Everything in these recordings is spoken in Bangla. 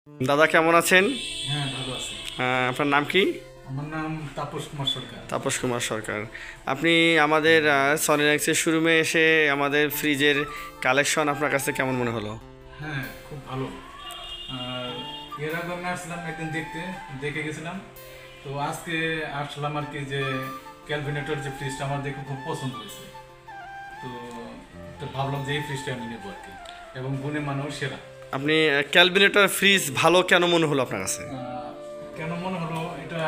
দাদা কেমন আছেন? হ্যাঁ, ভালো আছি। আপনার নাম কি? আমার নাম তাপস কুমার সরকার। তাপস কুমার সরকার। আপনি আমাদের সনিরাক্সের শোরুমে এসে আমাদের ফ্রিজের কালেকশন আপনার কাছে কেমন মনে হলো? হ্যাঁ, খুব ভালো। আর এর আগে আমি আসলাম একদিন দেখে গেছিলাম। তো আজকে আসলাম আর কি, যে ক্যালভিনেটর যে ফ্রিজটা আমার দেখে খুব পছন্দ হয়েছে। তো তো ভাবলাম যে এই ফ্রিজটা আমি নেবো আর কি, এবং গুণে মানেও সেরা। আপনি ক্যালভিনেটর ফ্রিজ ভালো কেন মনে হলো আপনার কাছে? কেন মনে হলো এটা,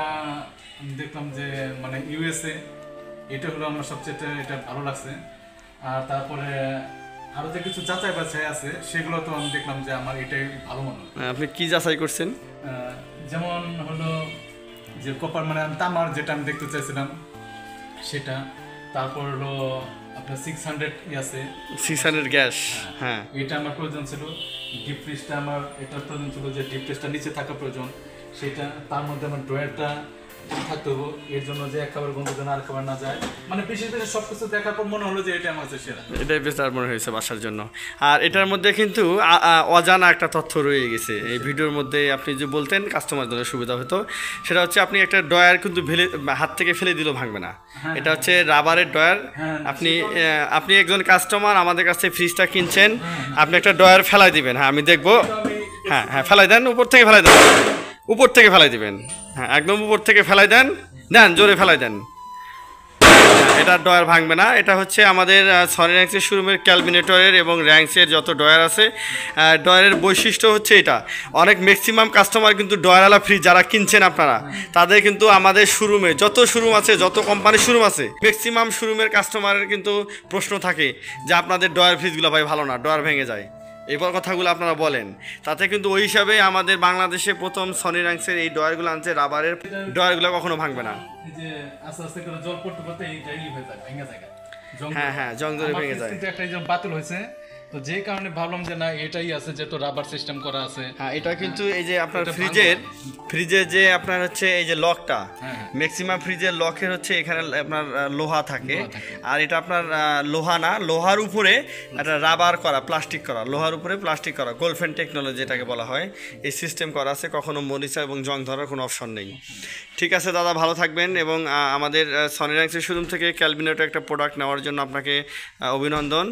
আমি দেখলাম যে মানে ইউএসএ, এটা হলো আমার সবচেয়ে এটা ভালো লাগছে। আর তারপরে আরো যে কিছু যাচাই বাছাই আছে সেগুলো তো আমি দেখলাম যে আমার এটাই ভালো মনে হয়। আপনি কি যাচাই করছেন? যেমন হলো যে কপার, মানে আমি তামার যেটা আমি দেখতে চাইছিলাম সেটা। তারপর হলো আপনার 600 আছে, 600 গ্যাস। হ্যাঁ, এটা আমার প্রয়োজন ছিল। ডিপ ফ্রিজটা আমার এটা প্রয়োজন ছিল, যে ডিপ ফ্রিজটা নিচে থাকা প্রয়োজন সেটা। তার মধ্যে আমার ড্রয়ারটা থাকতে হবে, এর জন্য যে এক খাবার বন্ধু যেন আর খাবার না যায়। মানে বিশেষ করে সবকিছু দেখার পর মনে হলো যে এটা আমার কাছে সেরা। এটাই বেশ আর মনে হয়েছে বাসার জন্য। আর এটার মধ্যে কিন্তু অজানা একটা তথ্য রয়ে গেছে এই ভিডিওর মধ্যে। আপনি যে বলতেন কাস্টমারদের সুবিধা হতো, সেটা হচ্ছে আপনি একটা ড্রয়ার কিন্তু হাত থেকে ফেলে দিলেও ভাঙবে না। এটা হচ্ছে রাবারের ড্রয়ার। আপনি আপনি একজন কাস্টমার আমাদের কাছে ফ্রিজটা কিনছেন, আপনি একটা ড্রয়ার ফেলাই দিবেন। হ্যাঁ, আমি দেখবো। হ্যাঁ হ্যাঁ, ফেলাই দেন, উপর থেকে ফেলাই দেন, উপর থেকে ফেলাই দিবেন। হ্যাঁ, একদম উপর থেকে ফেলাই দেন, দেন জোরে ফেলাই দেন। এটা ডয়ার ভাঙবে না। এটা হচ্ছে আমাদের সনিরাক্সের শোরুমের ক্যালভিনেটরের এবং র্যাঙ্কসের যত ডয়ার আছে, ডয়ারের বৈশিষ্ট্য হচ্ছে এটা। অনেক ম্যাক্সিমাম কাস্টমার কিন্তু ডয়ারওয়ালা ফ্রিজ যারা কিনছেন আপনারা, তাদের কিন্তু আমাদের শোরুমে যত শোরুম আছে, যত কোম্পানির শোরুম আছে, ম্যাক্সিমাম শোরুমের কাস্টমারের কিন্তু প্রশ্ন থাকে যে আপনাদের ডয়ার ফ্রিজগুলো ভাই ভালো না, ডয়ার ভেঙে যায়। এবার কথাগুলো আপনারা বলেন। তাতে কিন্তু ওই হিসাবে আমাদের বাংলাদেশে প্রথম সনিরাক্সের এই ডয়ারগুলো আনছে, রাবারের ডয়ারগুলো কখনো ভাঙবে না। এই যে আস্তে আস্তে করে জল পড়তে পড়তে এইটাই হয়ে যায়, ভেঙে যায়। হ্যাঁ হ্যাঁ, জং ধরে আমার ভেঙে ফ্রিজ যায়। কিন্তু একটা এই যে বাতিল হয়েছে, তো যে কারণে ভাবলাম যে না এটাই আছে, যেহেতু রাবার সিস্টেম করা আছে। হ্যাঁ, এটা কিন্তু এই যে আপনার এটা ফ্রিজের যে আপনার হচ্ছে এই যে লকটা, হ্যাঁ। ম্যাক্সিমাম ফ্রিজের লকের হচ্ছে এখানে আপনার লোহা থাকে। লোহা থাকে। আর এটা আপনার লোহা না, লোহার উপরে একটা রাবার করা, প্লাস্টিক করা, লোহার উপরে প্লাস্টিক করা, গোলফেন টেকনোলজি যেটাকে বলা হয়, এই সিস্টেম করা আছে। কখনো মরিচা এবং জং ধরার কোনো অপশন নেই। ঠিক আছে দাদা, ভালো থাকবেন। এবং আমাদের সনিরাক্সের শোরুম থেকে ক্যালভিনেটর একটা প্রোডাক্ট নেওয়ার জন্য আপনাকে অভিনন্দন।